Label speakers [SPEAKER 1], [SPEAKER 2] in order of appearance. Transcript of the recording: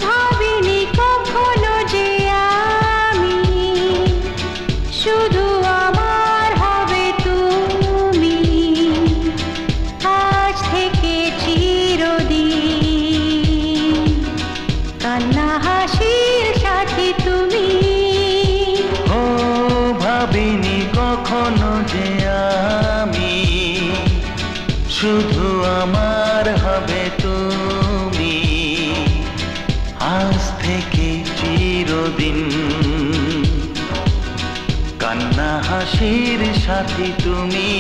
[SPEAKER 1] ভাবিনি কখনো যে আমি শুধু আমার হবে তুমি, আজ থেকে চিরদিন কান্না হাসির সাথী তুমি।
[SPEAKER 2] ও ভাবিনি কখনো যে আমি শুধু আমার হবে তুমি, আজ থেকে চিরদিন কান্না হাসির সাথী তুমি।